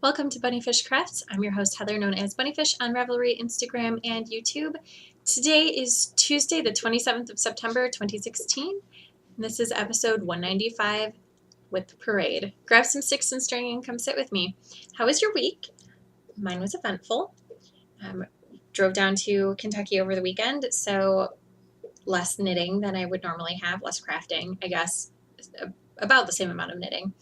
Welcome to Bunnyfish Crafts. I'm your host Heather, known as Bunnyfish on Ravelry, Instagram, and YouTube. Today is Tuesday, the 27th of September, 2016. And this is episode 195, WIP Parade. Grab some sticks and string and come sit with me. How was your week? Mine was eventful. Drove down to Kentucky over the weekend, so less knitting than I would normally have, less crafting, I guess, about the same amount of knitting.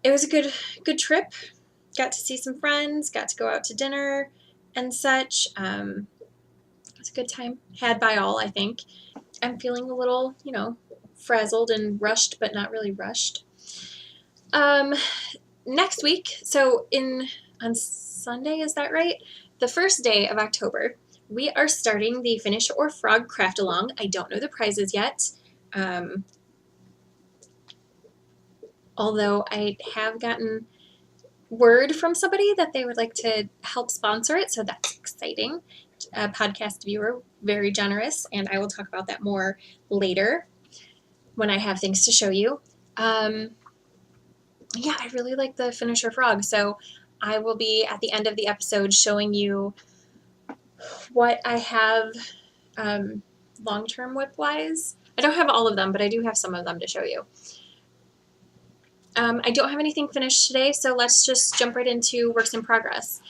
It was a good trip. Got to see some friends, got to go out to dinner and such. It was a good time. Had by all, I think. I'm feeling a little, frazzled and rushed, but not really rushed. Next week, on Sunday, is that right? The first day of October, we are starting the Finish or Frog Craft Along. I don't know the prizes yet. Although I have gotten word from somebody that they would like to help sponsor it, so that's exciting. A podcast viewer, very generous, and I will talk about that more later when I have things to show you. I really like the Finisher Frog, so I will be at the end of the episode showing you what I have long-term WIP-wise. I don't have all of them, but I do have some of them to show you. I don't have anything finished today, so let's just jump right into works in progress.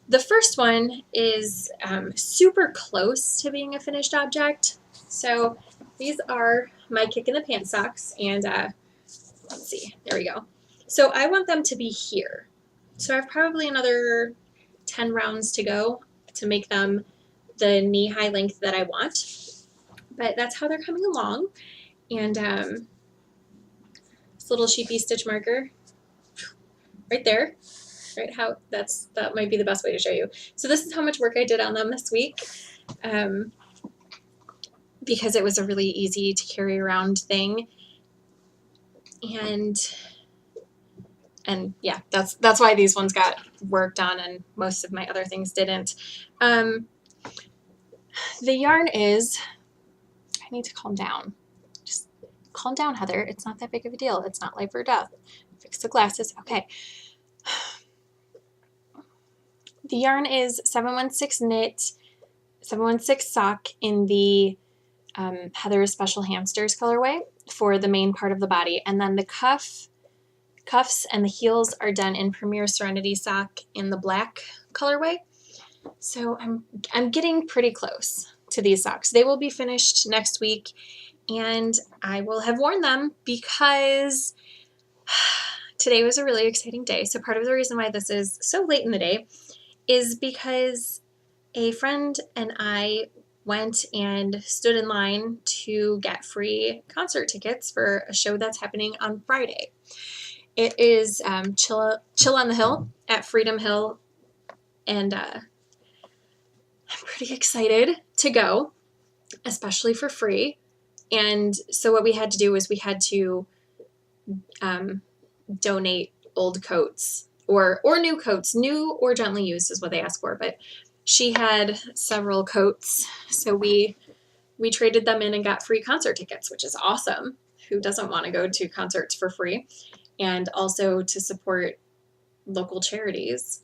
The first one is super close to being a finished object. So these are my kick in the pants socks, and let's see, there we go. So I want them to be here. So I have probably another 10 rounds to go to make them the knee-high length that I want. But that's how they're coming along. And this little sheepy stitch marker right there. Right, that might be the best way to show you. So this is how much work I did on them this week, because it was a really easy to carry around thing, and yeah, that's why these ones got worked on and most of my other things didn't. The yarn is, I need to calm down. Just calm down, Heather. It's not that big of a deal. It's not life or death. Fix the glasses. Okay. The yarn is 716 knit, 716 sock in the Heather's Special Hamsters colorway for the main part of the body. And then the cuffs and the heels are done in Premier Serenity sock in the black colorway. So I'm getting pretty close to these socks. They will be finished next week, and I will have worn them because today was a really exciting day. So part of the reason why this is so late in the day is because a friend and I went and stood in line to get free concert tickets for a show that's happening on Friday. It is Chill on the Hill at Freedom Hill, and I'm pretty excited to go, especially for free. And so what we had to do was we had to donate old coats or new coats. New or gently used is what they asked for, but she had several coats, so we traded them in and got free concert tickets, which is awesome. Who doesn't want to go to concerts for free? And also to support local charities.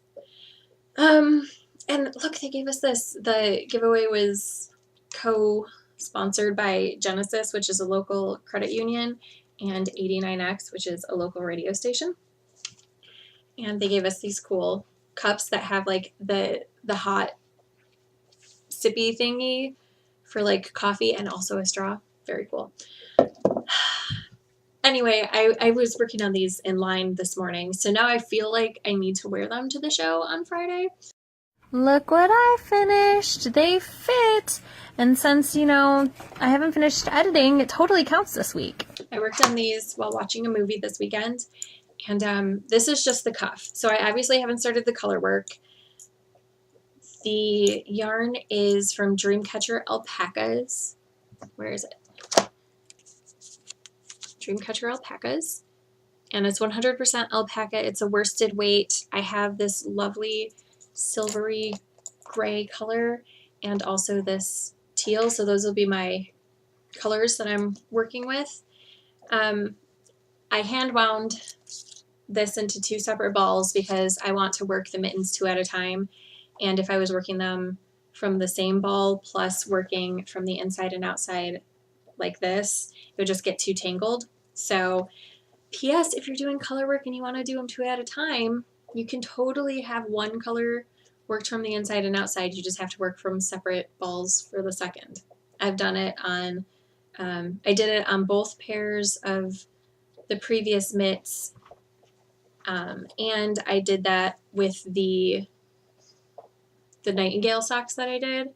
And look, they gave us this. The giveaway was co-sponsored by Genesis, which is a local credit union, and 89X, which is a local radio station. And they gave us these cool cups that have like the hot sippy thingy for like coffee and also a straw. Very cool. Anyway, I was working on these in line this morning, so now I feel like I need to wear them to the show on Friday. Look what I finished. They fit. And since, I haven't finished editing, it totally counts this week. I worked on these while watching a movie this weekend. And this is just the cuff. So I obviously haven't started the color work. The yarn is from Dreamcatcher Alpacas. Where is it? Dreamcatcher Alpacas. And it's 100% alpaca. It's a worsted weight. I have this lovely silvery gray color and also this teal. So those will be my colors that I'm working with. I hand wound this into 2 separate balls because I want to work the mittens 2 at a time. And if I was working them from the same ball plus working from the inside and outside like this, it would just get too tangled. So P.S. if you're doing color work and you want to do them 2 at a time, you can totally have one color worked from the inside and outside. You just have to work from separate balls for the second. I've done it on, I did it on both pairs of the previous mitts, and I did that with the Nightingale socks that I did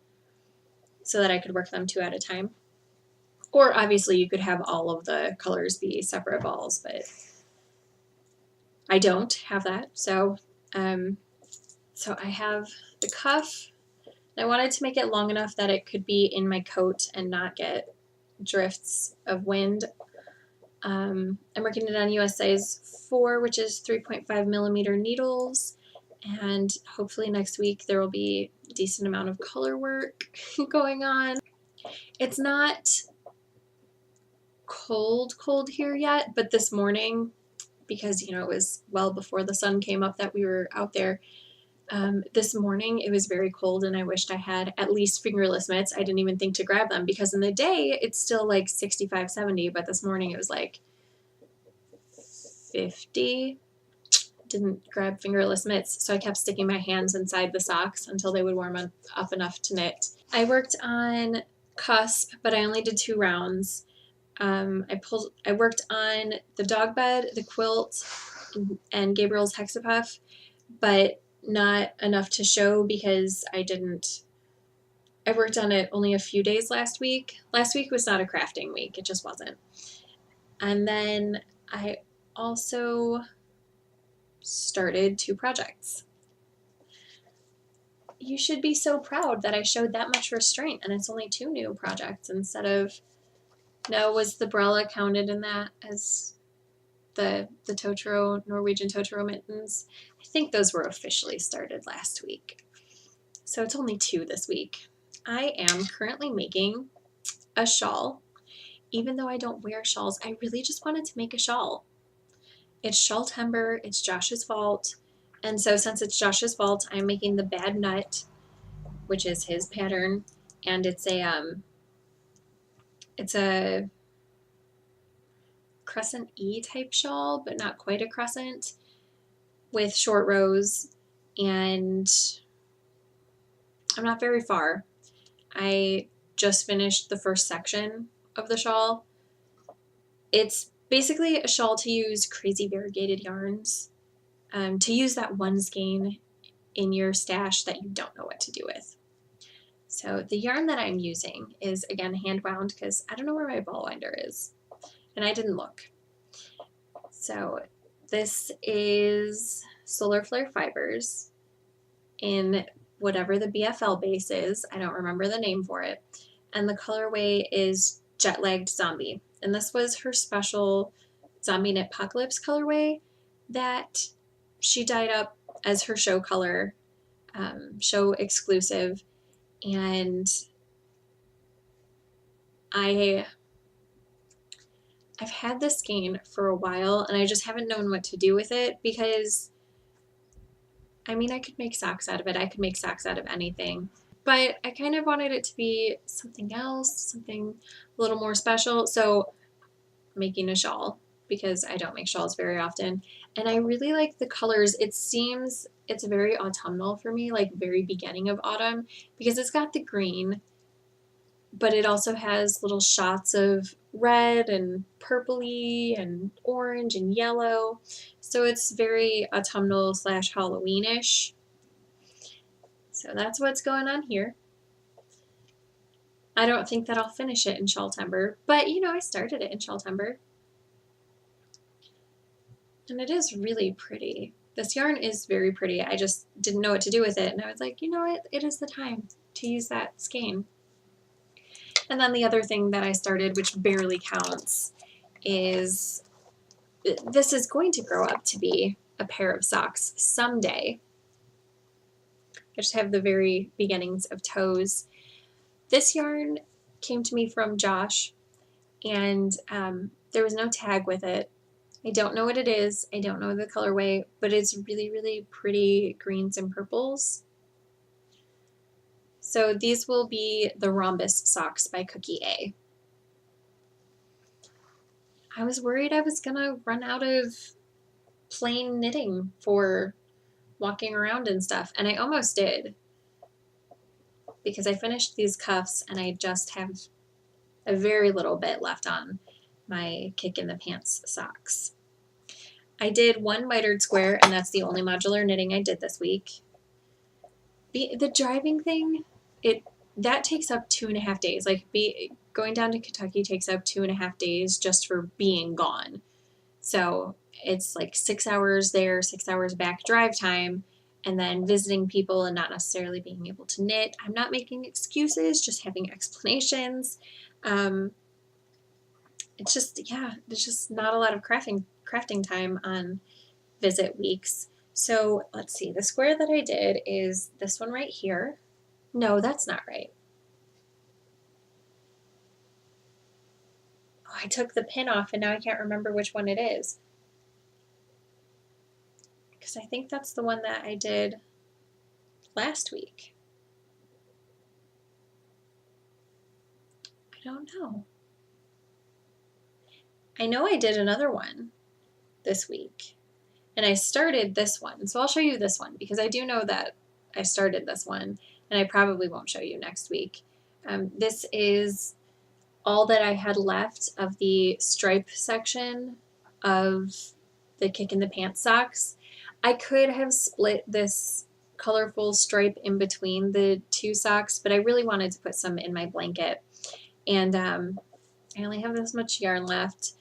so that I could work them 2 at a time. Or obviously you could have all of the colors be separate balls, but I don't have that. So so I have the cuff. I wanted to make it long enough that it could be in my coat and not get drifts of wind. I'm working it on US size 4, which is 3.5 millimeter needles, and hopefully next week there will be a decent amount of color work going on. It's not cold here yet, but this morning, because you know it was well before the sun came up that we were out there, this morning it was very cold and I wished I had at least fingerless mitts. I didn't even think to grab them because in the day it's still like 65, 70, but this morning it was like 50. Didn't grab fingerless mitts, so I kept sticking my hands inside the socks until they would warm up enough to knit. I worked on cusp, but I only did 2 rounds. I worked on the dog bed, the quilt, and Gabriel's hexapuff, but not enough to show because I worked on it only a few days last week. Last week was not a crafting week, it just wasn't. And then I also started 2 projects. You should be so proud that I showed that much restraint and it's only 2 new projects instead of, no, was the Brella counted in that as the Totoro, Norwegian Totoro mittens? I think those were officially started last week. So it's only 2 this week. I am currently making a shawl. Even though I don't wear shawls, I really just wanted to make a shawl. It's Shawltember, it's Josh's fault. And so since it's Josh's fault, I'm making the Bad Nut, which is his pattern, and it's a crescent E type shawl, but not quite a crescent, with short rows, and I'm not very far. I just finished the first section of the shawl. It's basically a shawl to use crazy variegated yarns, to use that one skein in your stash that you don't know what to do with. So the yarn that I'm using is, again, hand wound because I don't know where my ball winder is, and I didn't look. So this is Solar Flare Fibers in whatever the BFL base is. I don't remember the name for it. And the colorway is Jet Lagged Zombie. And this was her special Zombie Knit Apocalypse colorway that she dyed up as her show color, show exclusive. And I've had this skein for a while and I just haven't known what to do with it because, I mean, I could make socks out of it. I could make socks out of anything. But I kind of wanted it to be something else, something a little more special. So I'm making a shawl because I don't make shawls very often. And I really like the colors. It seems it's very autumnal for me, like very beginning of autumn, because it's got the green, but it also has little shots of red and purpley and orange and yellow. So it's very autumnal / Halloweenish. So that's what's going on here. I don't think that I'll finish it in Shawltember, but you know, I started it in Shawltember. And it is really pretty. This yarn is very pretty. I just didn't know what to do with it. And I was like, you know what? It is the time to use that skein. And then the other thing that I started, which barely counts, is this is going to grow up to be a pair of socks someday. I just have the very beginnings of toes. This yarn came to me from Josh, and there was no tag with it. I don't know what it is. I don't know the colorway, but it's really, really pretty greens and purples. So these will be the Rhombus socks by Cookie A. I was worried I was gonna run out of plain knitting for walking around and stuff, and I almost did because I finished these cuffs and I just have a very little bit left on my kick in the pants socks. I did one mitered square, and that's the only modular knitting I did this week. The driving thing, that takes up 2.5 days. Like going down to Kentucky takes up 2.5 days just for being gone. So it's like 6 hours there, 6 hours back drive time, and then visiting people and not necessarily being able to knit. I'm not making excuses, just having explanations. It's just, yeah, there's just not a lot of crafting time on visit weeks. So let's see, the square that I did is this one right here. No, that's not right. Oh, I took the pin off and now I can't remember which one it is. Because I think that's the one that I did last week. I don't know. I know I did another one this week. And I started this one. So I'll show you this one because I do know that I started this one and I probably won't show you next week. This is all that I had left of the stripe section of the kick in the pants socks. I could have split this colorful stripe in between the two socks, but I really wanted to put some in my blanket. And I only have this much yarn left.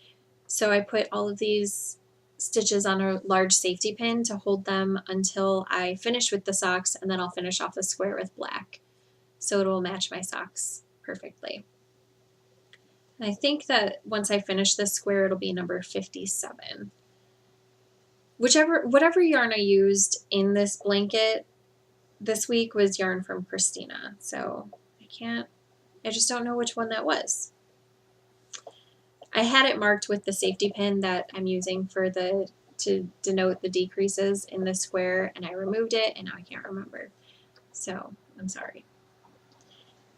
So I put all of these stitches on a large safety pin to hold them until I finish with the socks, and then I'll finish off the square with black. So it will match my socks perfectly. And I think that once I finish this square, it'll be number 57. Whatever yarn I used in this blanket this week was yarn from Christina. So I just don't know which one that was. I had it marked with the safety pin that I'm using to denote the decreases in the square, and I removed it and now I can't remember. So I'm sorry.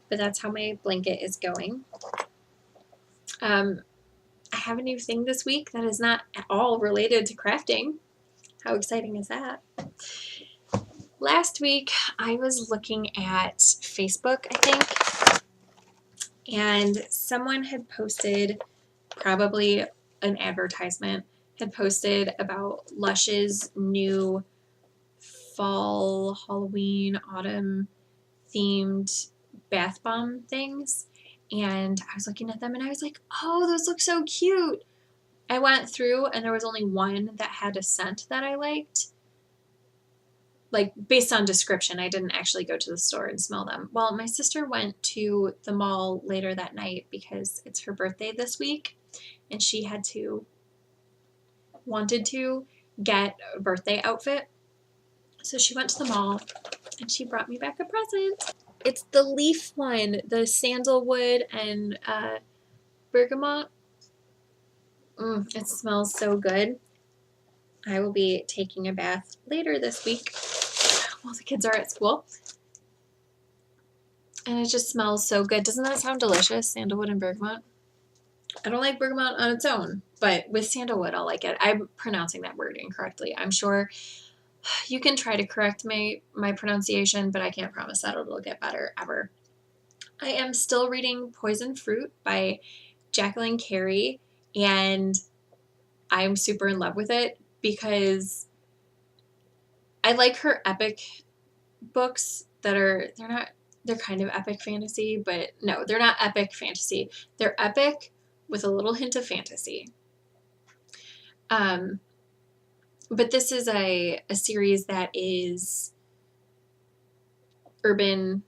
But that's how my blanket is going. I have a new thing this week that is not at all related to crafting. How exciting is that? Last week I was looking at Facebook, I think, and someone had posted, probably an advertisement, had posted about Lush's new fall, Halloween, autumn themed bath bomb things. And I was looking at them and I was like, oh, those look so cute. I went through and there was only one that had a scent that I liked. Like based on description, I didn't actually go to the store and smell them. Well, my sister went to the mall later that night because it's her birthday this week and she wanted to get a birthday outfit. So she went to the mall and she brought me back a present. It's the leaf one, the sandalwood and bergamot. It smells so good. I will be taking a bath later this week while the kids are at school. And it just smells so good. Doesn't that sound delicious, sandalwood and bergamot? I don't like bergamot on its own, but with sandalwood, I'll like it. I'm pronouncing that word incorrectly. I'm sure you can try to correct my pronunciation, but I can't promise that it'll get better ever. I am still reading Poison Fruit by Jacqueline Carey, and I'm super in love with it because I like her epic books they're kind of epic fantasy, but no, they're not epic fantasy. They're epic with a little hint of fantasy. But this is a series that is urban,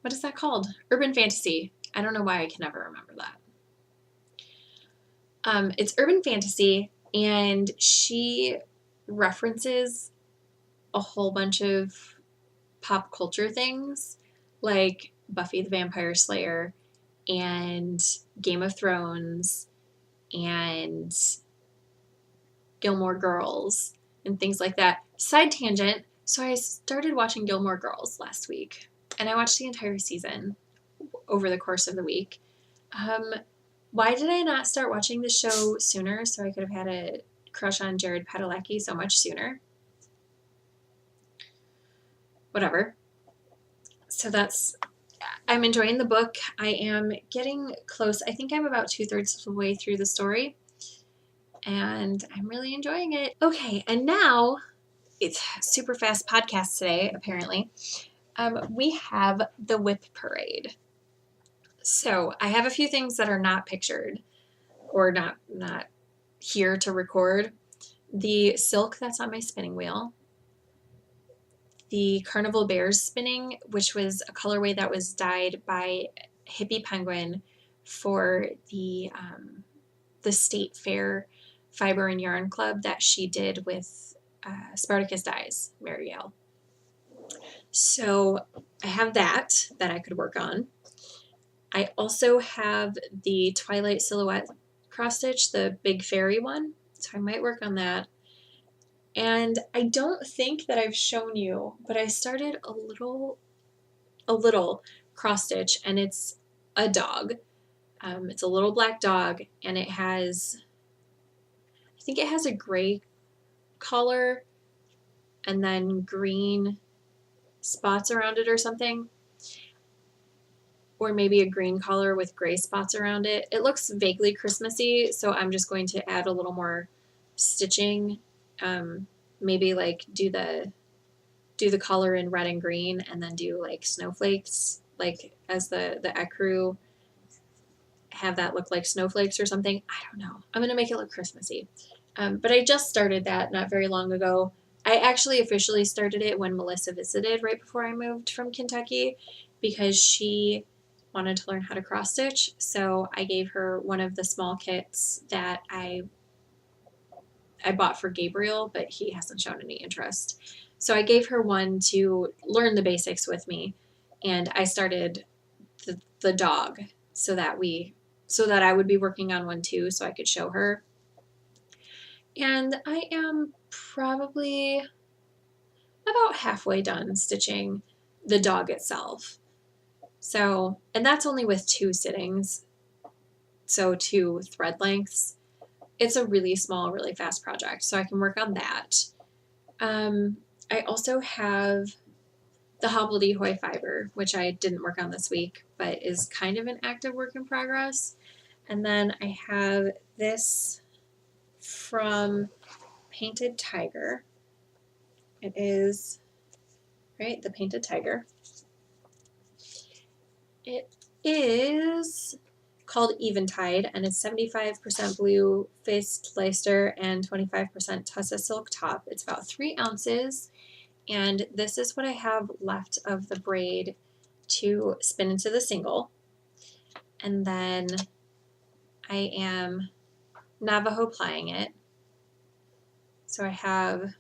what is that called? Urban fantasy. I don't know why I can never remember that. It's urban fantasy, and she references a whole bunch of pop culture things like Buffy the Vampire Slayer and Game of Thrones and Gilmore Girls and things like that. Side tangent. So I started watching Gilmore Girls last week, and I watched the entire season over the course of the week. Why did I not start watching the show sooner so I could have had a crush on Jared Padalecki so much sooner? Whatever. So I'm enjoying the book. I am getting close. I think I'm about 2/3 of the way through the story, and I'm really enjoying it. Okay, and now it's super fast podcast today, apparently. We have the WIP Parade. So I have a few things that are not pictured or not here to record. The silk that's on my spinning wheel, the Carnival Bears spinning, which was a colorway that was dyed by Hippie Penguin for the State Fair Fiber and Yarn Club that she did with Spartacus Dyes, Marielle. So I have that I could work on. I also have the Twilight Silhouette cross stitch, the big fairy one, so I might work on that. And I don't think that I've shown you, but I started a little cross stitch, and it's a dog. It's a little black dog, and I think it has a gray collar and then green spots around it or something. Or maybe a green collar with gray spots around it. It looks vaguely Christmassy, so I'm just going to add a little more stitching. Maybe like do the color in red and green, and then do like snowflakes, like as the ecru, have that look like snowflakes or something. I don't know. I'm gonna make it look Christmassy. But I just started that not very long ago. I actually officially started it when Melissa visited right before I moved from Kentucky, because she wanted to learn how to cross stitch. So I gave her one of the small kits that I bought for Gabriel, but he hasn't shown any interest. So I gave her one to learn the basics with me, and I started the dog so that I would be working on one too, so I could show her. And I am probably about halfway done stitching the dog itself. So, and that's only with 2 sittings, so 2 thread lengths. It's a really small, really fast project, so I can work on that. I also have the hobbledehoy fiber, which I didn't work on this week, but is kind of an active work in progress. And then I have this from Painted Tiger. It is, right, the Painted Tiger. It is called Eventide, and it's 75% blue faced Leicester and 25% Tussa silk top. It's about 3 ounces, and this is what I have left of the braid to spin into the single. And then I am Navajo plying it. So I have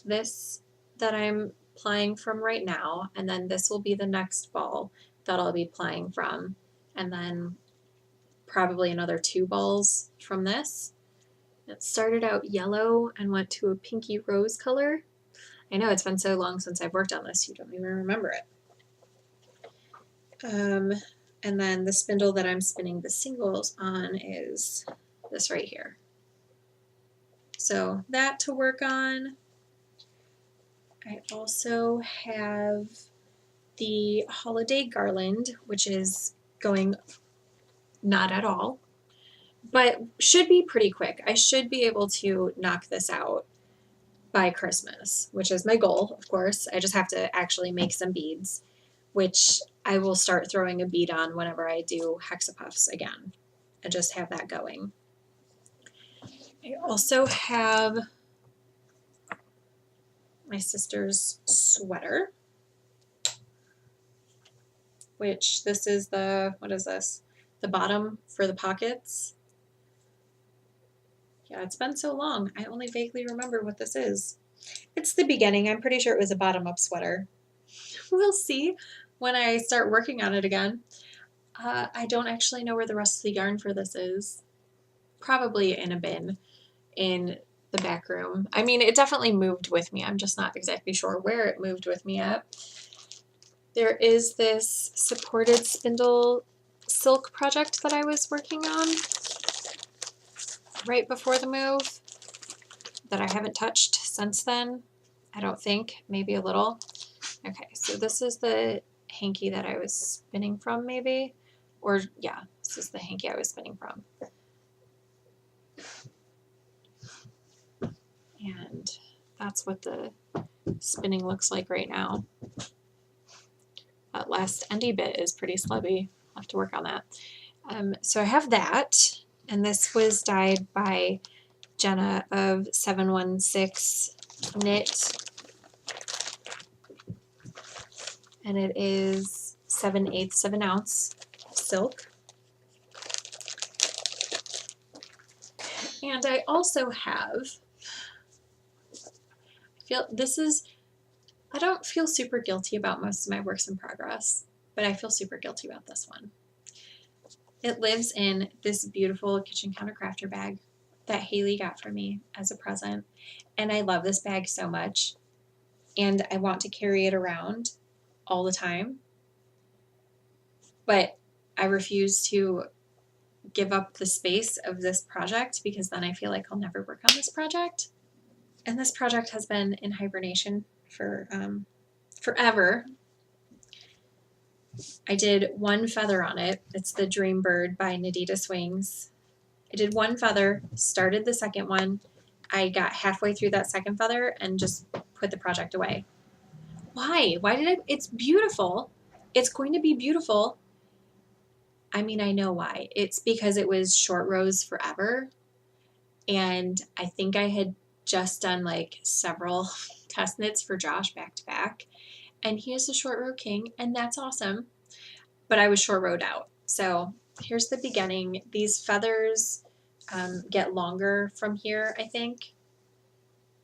this that I'm plying from right now, and then this will be the next ball that I'll be plying from, and then probably another 2 balls from this. It started out yellow and went to a pinky rose color. I know it's been so long since I've worked on this, you don't even remember it. And then the spindle that I'm spinning the singles on is this right here. So that to work on. I also have the holiday garland, which is going not at all, but should be pretty quick. I should be able to knock this out by Christmas, which is my goal, of course. I just have to actually make some beads, which I will start throwing a bead on whenever I do hexapuffs again, and just have that going. I also have my sister's sweater, which this is the, what is this? The bottom for the pockets. Yeah, it's been so long. I only vaguely remember what this is. It's the beginning. I'm pretty sure it was a bottom-up sweater. We'll see when I start working on it again. I don't actually know where the rest of the yarn for this is. probably in a bin in the back room. I mean, it definitely moved with me. I'm just not exactly sure where it moved with me at. There is this supported spindle silk project that I was working on right before the move that I haven't touched since then. I don't think, maybe a little. Okay, so this is the hanky that I was spinning from, maybe, or yeah, this is the hanky I was spinning from. And that's what the spinning looks like right now. That last endy bit is pretty slubby. I'll have to work on that. So I have that, and this was dyed by Jenna of 716 Knit, and it is 7/8 of an ounce silk. And I also have, I don't feel super guilty about most of my works in progress, but I feel super guilty about this one. It lives in this beautiful kitchen counter crafter bag that Haley got for me as a present. And I love this bag so much. And I want to carry it around all the time. But I refuse to give up the space of this project because then I feel like I'll never work on this project. And this project has been in hibernation for forever. I did one feather on it. It's the Dream Bird by Nadita Swings. I did one feather, started the second one. I got halfway through that second feather and just put the project away. Why? Why did I? It's beautiful. It's going to be beautiful. I mean, I know why. It's because it was short rows forever. And I think I had just done like several test knits for Josh back to back. And he is a short row king, and that's awesome. But I was short rowed out. So here's the beginning. These feathers get longer from here, I think.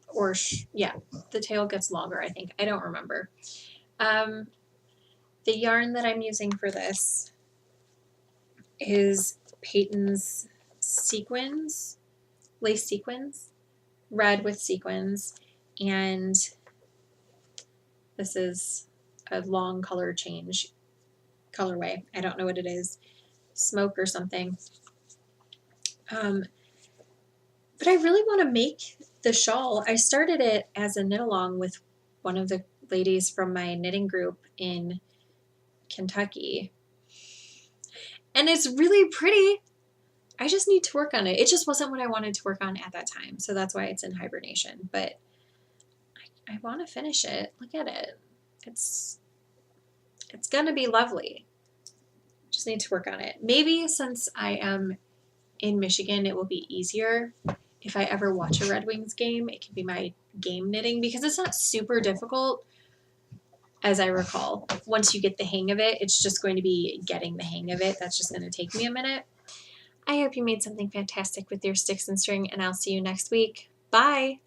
Or, yeah, the tail gets longer, I think. I don't remember. The yarn that I'm using for this is Peyton's sequins, lace sequins, red with sequins. And this is a long color change colorway. I don't know what it is. Smoke or something. But I really want to make the shawl. I started it as a knit along with one of the ladies from my knitting group in Kentucky. And it's really pretty. I just need to work on it. It just wasn't what I wanted to work on at that time. So that's why it's in hibernation. But I want to finish it. Look at it. It's going to be lovely. Just need to work on it. Maybe since I am in Michigan, it will be easier. If I ever watch a Red Wings game, it can be my game knitting because it's not super difficult, as I recall. Once you get the hang of it, it's just going to be getting the hang of it. That's just going to take me a minute. I hope you made something fantastic with your sticks and string, and I'll see you next week. Bye!